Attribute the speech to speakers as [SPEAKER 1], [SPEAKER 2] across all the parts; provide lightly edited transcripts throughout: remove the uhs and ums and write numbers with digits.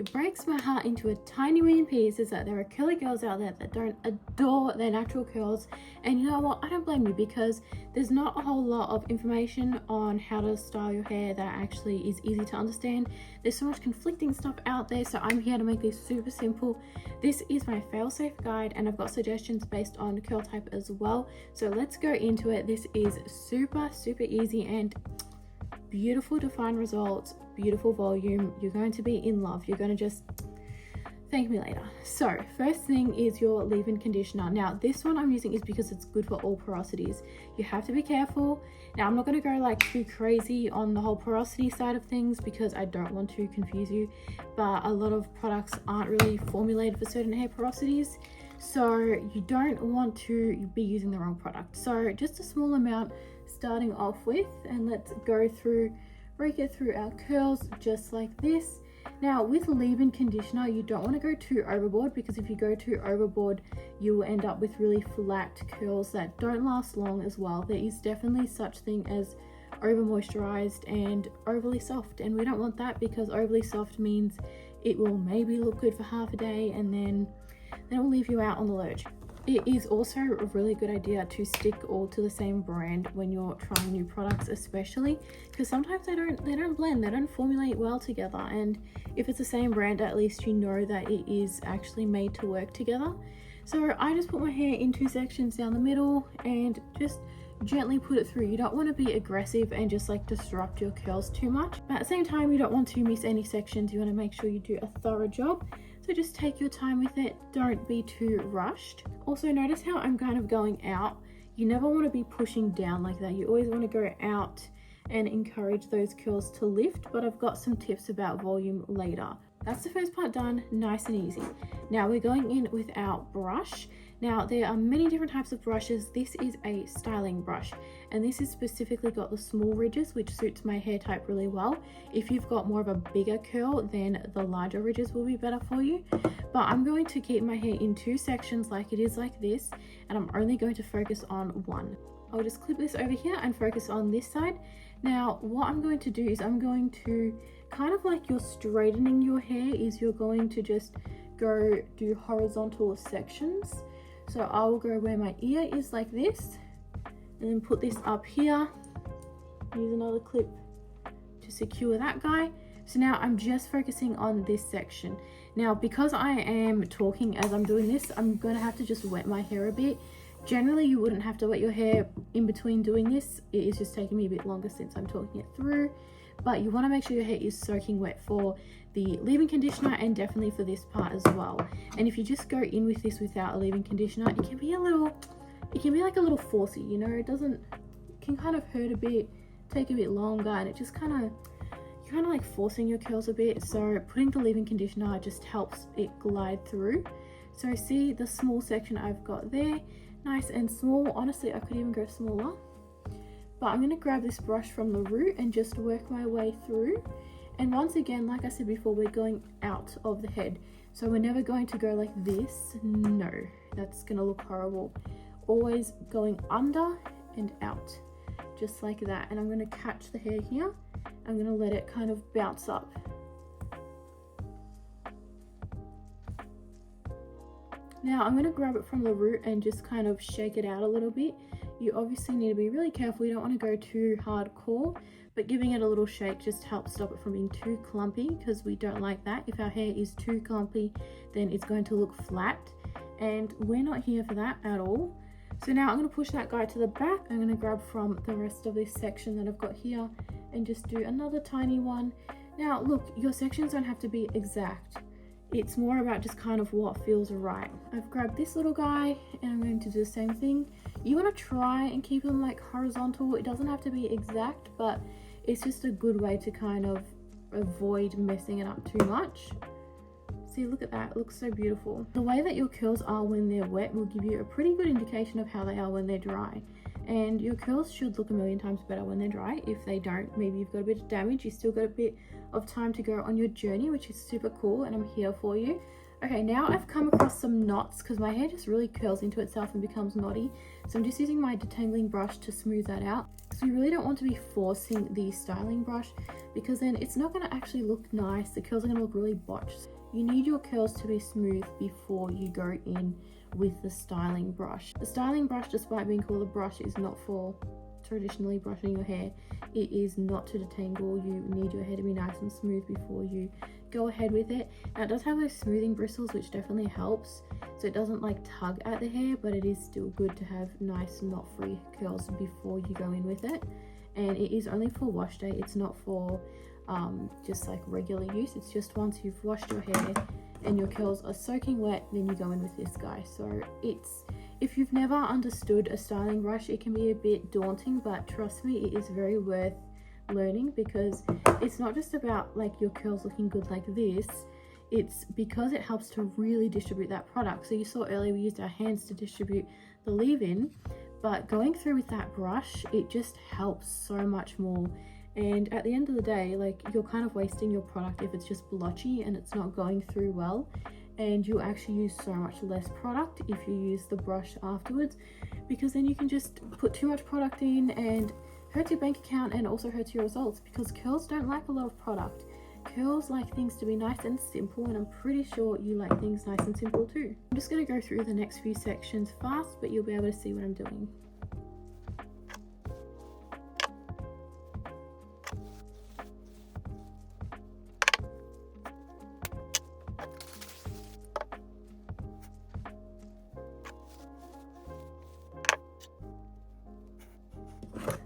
[SPEAKER 1] It breaks my heart into a tiny million pieces that there are curly girls out there that don't adore their natural curls. And you know what? I don't blame you, because there's not a whole lot of information on how to style your hair that actually is easy to understand. There's so much conflicting stuff out there, so I'm here to make this super simple. This is my fail-safe guide, and I've got suggestions based on curl type as well. So let's go into it. This is super easy and beautiful defined results, beautiful volume. You're going to be in love. You're going to just thank me later. So first thing is your leave-in conditioner. Now this one I'm using is because it's good for all porosities. You have to be careful. Now I'm not going to go like too crazy on the whole porosity side of things because I don't want to confuse you, but a lot of products aren't really formulated for certain hair porosities, so you don't want to be using the wrong product. So just a small amount starting off with, and let's go through, rake it through our curls just like this. Now with leave-in conditioner, you don't want to go too overboard, because if you go too overboard you will end up with really flat curls that don't last long as well. There is definitely such thing as over moisturized and overly soft, and we don't want that, because overly soft means it will maybe look good for half a day and then it will leave you out on the lurch. It is also a really good idea to stick all to the same brand when you're trying new products, especially because sometimes they don't blend, they don't formulate well together. And if it's the same brand, at least you know that it is actually made to work together. So I just put my hair in 2 sections down the middle and just gently put it through. You don't want to be aggressive and just like disrupt your curls too much, but at the same time you don't want to miss any sections. You want to make sure you do a thorough job. So just take your time with it, don't be too rushed. Also notice how I'm kind of going out. You never want to be pushing down like that. You always want to go out and encourage those curls to lift, but I've got some tips about volume later. That's the first part done, nice and easy. Now we're going in with our brush. Now there are many different types of brushes. This is a styling brush, and this has specifically got the small ridges, which suits my hair type really well. If you've got more of a bigger curl, then the larger ridges will be better for you. But I'm going to keep my hair in 2 sections like it is like this, and I'm only going to focus on one. I'll just clip this over here and focus on this side. Now what I'm going to do is I'm going to kind of like you're straightening your hair, is you're going to just go do horizontal sections. So I will go where my ear is like this, and then put this up here, use another clip to secure that guy. So now I'm just focusing on this section. Now because I am talking as I'm doing this, I'm going to have to just wet my hair a bit. Generally you wouldn't have to wet your hair in between doing this. It is just taking me a bit longer since I'm talking it through, but you want to make sure your hair is soaking wet for the leave-in conditioner and definitely for this part as well. And if you just go in with this without a leave-in conditioner, it can be like a little forcey, you know. It can kind of hurt a bit, take a bit longer, and it just you're kind of like forcing your curls a bit. So putting the leave-in conditioner just helps it glide through. So see the small section I've got there, nice and small. Honestly, I could even go smaller, but I'm going to grab this brush from the root and just work my way through. And once again, like I said before, we're going out of the head, so we're never going to go like this. No, that's gonna look horrible. Always going under and out, just like that. And I'm going to catch the hair here. I'm going to let it kind of bounce up. Now I'm going to grab it from the root and just kind of shake it out a little bit. You obviously need to be really careful. You don't want to go too hardcore, but giving it a little shake just helps stop it from being too clumpy, because we don't like that. If our hair is too clumpy, then it's going to look flat, and we're not here for that at all. So now I'm going to push that guy to the back. I'm going to grab from the rest of this section that I've got here and just do another tiny one. Now look, your sections don't have to be exact. It's more about just kind of what feels right. I've grabbed this little guy and I'm going to do the same thing. You want to try and keep them like horizontal. It doesn't have to be exact, but it's just a good way to kind of avoid messing it up too much. See, look at that, it looks so beautiful. The way that your curls are when they're wet will give you a pretty good indication of how they are when they're dry. And your curls should look a million times better when they're dry. If they don't, maybe you've got a bit of damage, you still got a bit of time to go on your journey, which is super cool, and I'm here for you. Okay, now I've come across some knots because my hair just really curls into itself and becomes knotty. So I'm just using my detangling brush to smooth that out. So So you really don't want to be forcing the styling brush, because then it's not going to actually look nice. The curls are going to look really botched. You need your curls to be smooth before you go in with the styling brush. The styling brush, despite being called a brush, is not for traditionally brushing your hair. It is not to detangle. You need your hair to be nice and smooth before you go ahead with it. Now it does have those smoothing bristles, which definitely helps, so it doesn't like tug at the hair, but it is still good to have nice knot-free curls before you go in with it. And it is only for wash day. It's not for just like regular use. It's just once you've washed your hair and your curls are soaking wet, then you go in with this guy. So it's, if you've never understood a styling brush, it can be a bit daunting, but trust me, it is very worth learning, because it's not just about like your curls looking good like this. It's because it helps to really distribute that product. So you saw earlier we used our hands to distribute the leave-in, but going through with that brush, it just helps so much more. And at the end of the day, like, you're kind of wasting your product if it's just blotchy and it's not going through well, and you actually use so much less product if you use the brush afterwards, because then you can just put too much product in and hurts your bank account and also hurts your results, because curls don't like a lot of product. Curls like things to be nice and simple, and I'm pretty sure you like things nice and simple too. I'm just going to go through the next few sections fast, but you'll be able to see what I'm doing.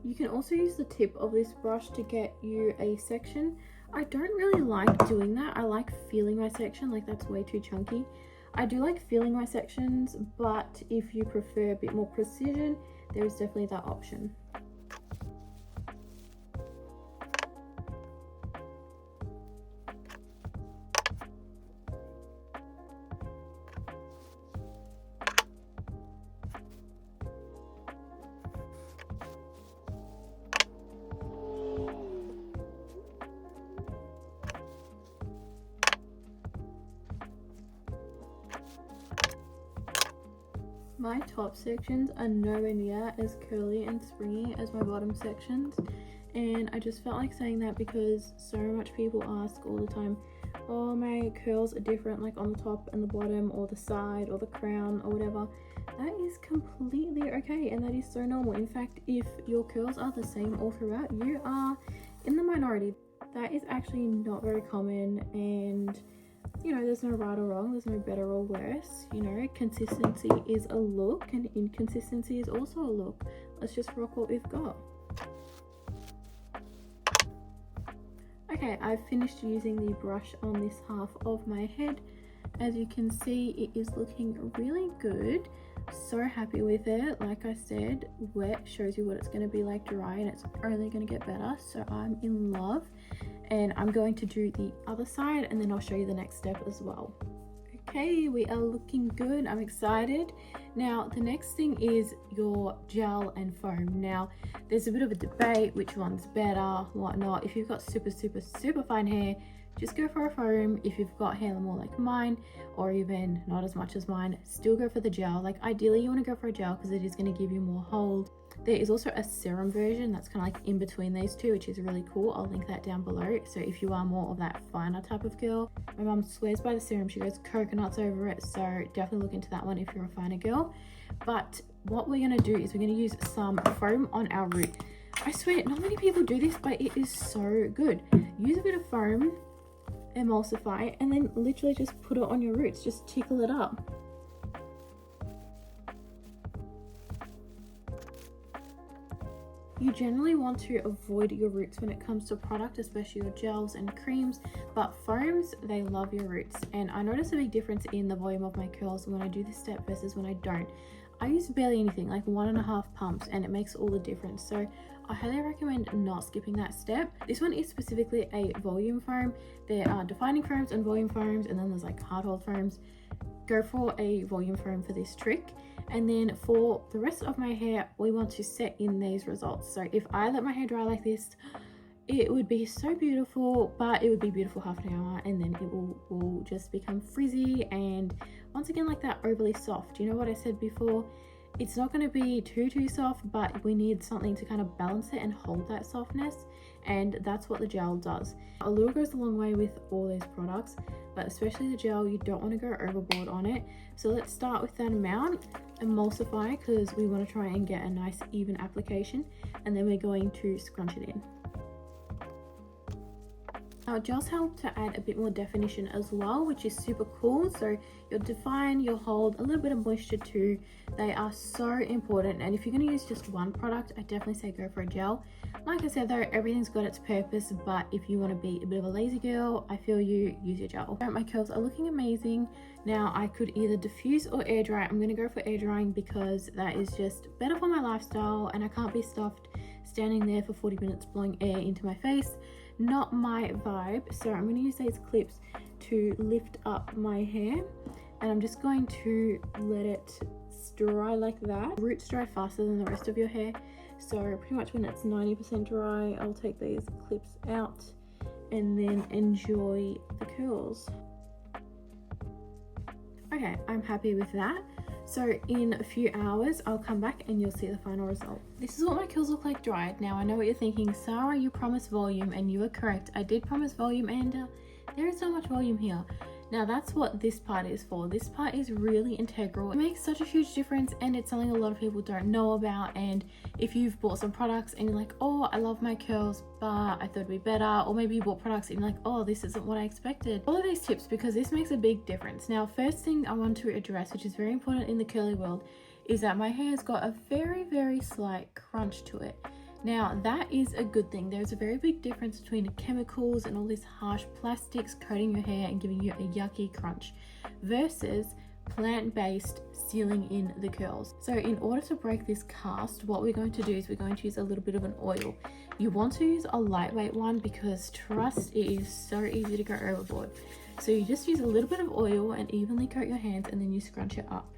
[SPEAKER 1] You can also use the tip of this brush to get you a section. I don't really like doing that. I like feeling my section, like that's way too chunky. I do like feeling my sections, but if you prefer a bit more precision, there is definitely that option. My top sections are nowhere near as curly and springy as my bottom sections, and I just felt like saying that because so much people ask all the time, oh, my curls are different, like on the top and the bottom, or the side, or the crown, or whatever. That is completely okay, and that is so normal. In fact, if your curls are the same all throughout, you are in the minority. That is actually not very common, and you know, there's no right or wrong, there's no better or worse. You know, consistency is a look, and inconsistency is also a look. Let's just rock what we've got. Okay, I've finished using the brush on this half of my head. As you can see, it is looking really good. So happy with it. Like I said, wet shows you what it's going to be like dry, and it's only going to get better. So I'm in love, and I'm going to do the other side, and then I'll show you the next step as well. Okay, we are looking good. I'm excited. Now the next thing is your gel and foam. Now there's a bit of a debate which one's better, whatnot. If you've got super fine hair, just go for a foam. If you've got hair more like mine, or even not as much as mine, still go for the gel. Like ideally you want to go for a gel because it is going to give you more hold. There is also a serum version that's kind of like in between these two, which is really cool. I'll link that down below. So if you are more of that finer type of girl, my mum swears by the serum. She goes coconuts over it, so definitely look into that one if you're a finer girl. But what we're going to do is we're going to use some foam on our root. I swear, not many people do this, but it is so good. Use a bit of foam, emulsify, and then literally just put it on your roots. Just tickle it up. You generally want to avoid your roots when it comes to product, especially your gels and creams, but foams, they love your roots. And I notice a big difference in the volume of my curls when I do this step versus when I don't. I use barely anything, like 1.5 pumps, and it makes all the difference. So I highly recommend not skipping that step. This one is specifically a volume foam. There are defining foams and volume foams, and then there's like hard hold foams. Go for a volume foam for this trick. And then for the rest of my hair, we want to set in these results. So if I let my hair dry like this, it would be so beautiful, but it would be beautiful half an hour, and then it will just become frizzy and once again like that overly soft. You know what I said before? It's not going to be too soft, but we need something to kind of balance it and hold that softness, and that's what the gel does. A little goes a long way with all these products, but especially the gel, you don't want to go overboard on it. So let's start with that amount, emulsify, because we want to try and get a nice even application, and then we're going to scrunch it in. Now gels help to add a bit more definition as well, which is super cool. So you'll define, you'll hold a little bit of moisture too. They are so important, and if you're going to use just one product, I definitely say go for a gel. Like I said though, everything's got its purpose, but if you want to be a bit of a lazy girl, I feel you use your gel. My curls are looking amazing. Now I could either diffuse or air dry. I'm going to go for air drying because that is just better for my lifestyle, and I can't be stuffed standing there for 40 minutes blowing air into my face. Not my vibe. So I'm going to use these clips to lift up my hair, and I'm just going to let it dry like that. Roots dry faster than the rest of your hair, so pretty much when it's 90% dry, I'll take these clips out and then enjoy the curls. Okay, I'm happy with that. So in a few hours, I'll come back and you'll see the final result. This is what my curls look like dried. Now I know what you're thinking, Sarah, you promised volume, and you were correct. I did promise volume, and there is so much volume here. Now that's what this part is for. This part is really integral. It makes such a huge difference, and it's something a lot of people don't know about. And if you've bought some products and you're like, oh, I love my curls, but I thought it'd be better, or maybe you bought products and you're like, oh, this isn't what I expected. All of these tips, because this makes a big difference. Now, first thing I want to address, which is very important in the curly world, is that my hair's got a very slight crunch to it. Now that is a good thing. There's a very big difference between chemicals and all these harsh plastics coating your hair and giving you a yucky crunch versus plant-based sealing in the curls. So in order to break this cast, what we're going to do is we're going to use a little bit of an oil. You want to use a lightweight one because trust, it is so easy to go overboard. So you just use a little bit of oil and evenly coat your hands, and then you scrunch it up.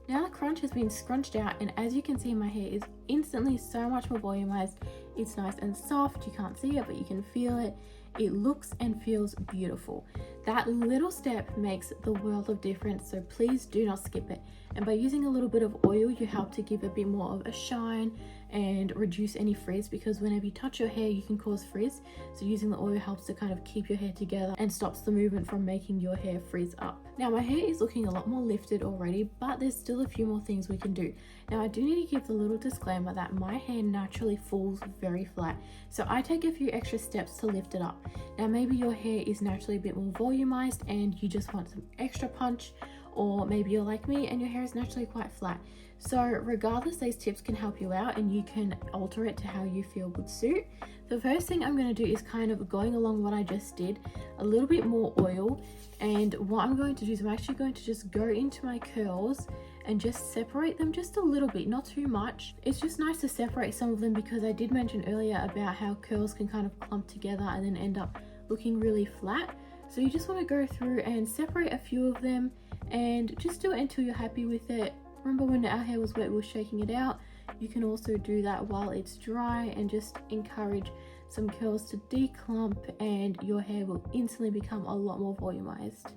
[SPEAKER 1] Now the crunch has been scrunched out, and as you can see, my hair is instantly so much more volumized. It's nice and soft. You can't see it, but you can feel it. It looks and feels beautiful. That little step makes the world of difference, so please do not skip it. And by using a little bit of oil, you help to give a bit more of a shine and reduce any frizz, because whenever you touch your hair, you can cause frizz. So using the oil helps to kind of keep your hair together and stops the movement from making your hair frizz up. Now my hair is looking a lot more lifted already, but there's still a few more things we can do. Now I do need to give the little disclaimer that my hair naturally falls very flat, so I take a few extra steps to lift it up. Now maybe your hair is naturally a bit more volumized and you just want some extra punch, or maybe you're like me and your hair is naturally quite flat. So regardless, these tips can help you out and you can alter it to how you feel would suit. The first thing I'm going to do is kind of going along what I just did, a little bit more oil, and what I'm going to do is I'm actually going to just go into my curls and just separate them just a little bit, not too much. It's just nice to separate some of them because I did mention earlier about how curls can kind of clump together and then end up looking really flat. So you just want to go through and separate a few of them and just do it until you're happy with it. Remember when our hair was wet, we were shaking it out. You can also do that while it's dry and just encourage some curls to declump, and your hair will instantly become a lot more volumized.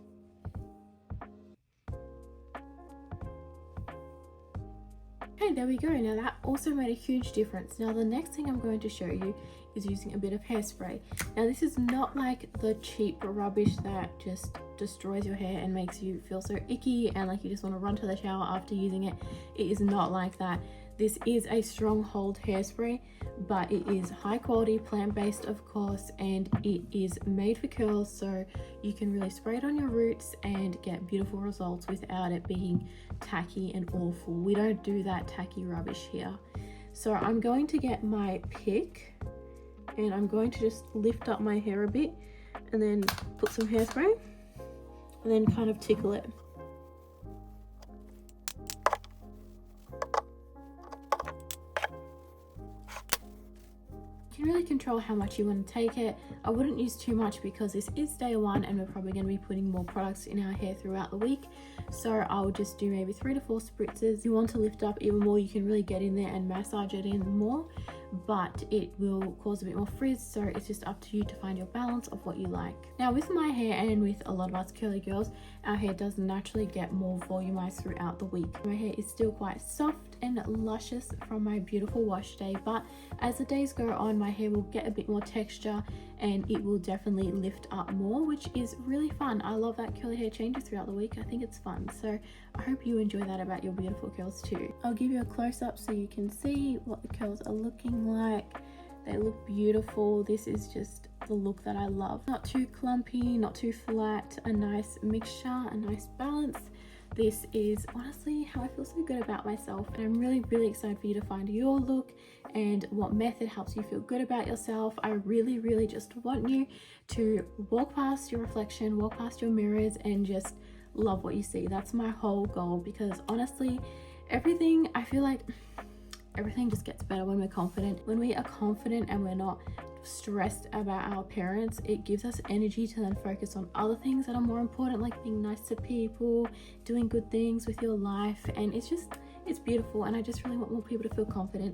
[SPEAKER 1] Okay, there we go. Now that also made a huge difference. Now the next thing I'm going to show you is using a bit of hairspray. Now this is not like the cheap rubbish that just destroys your hair and makes you feel so icky and like you just want to run to the shower after using it. It is not like that. This is a stronghold hairspray, but it is high quality, plant-based of course, and it is made for curls, so you can really spray it on your roots and get beautiful results without it being tacky and awful. We don't do that tacky rubbish here. So I'm going to get my pick and I'm going to just lift up my hair a bit and then put some hairspray and then kind of tickle it. You can really control how much you want to take it. I wouldn't use too much because this is day one and we're probably going to be putting more products in our hair throughout the week. So I'll just do maybe 3 to 4 spritzes. If you want to lift up even more, you can really get in there and massage it in more. but it will cause a bit more frizz, so it's just up to you to find your balance of what you like. Now with my hair, and with a lot of us curly girls, our hair does naturally get more volumized throughout the week. My hair is still quite soft and luscious from my beautiful wash day, but as the days go on, my hair will get a bit more texture and it will definitely lift up more, which is really fun. I love that curly hair changes throughout the week. I think it's fun, so I hope you enjoy that about your beautiful curls too. I'll give you a close-up so you can see what the curls are looking like. They look beautiful. This is just the look that I love. Not too clumpy, not too flat, a nice mixture, a nice balance. This is honestly how I feel so good about myself, and I'm really excited for you to find your look and what method helps you feel good about yourself. I really just want you to walk past your reflection, walk past your mirrors, and just love what you see. That's my whole goal, because honestly, I feel like everything just gets better when we're confident. When we are confident and we're not stressed about our appearance, it gives us energy to then focus on other things that are more important, like being nice to people, doing good things with your life, and it's beautiful, and I just really want more people to feel confident.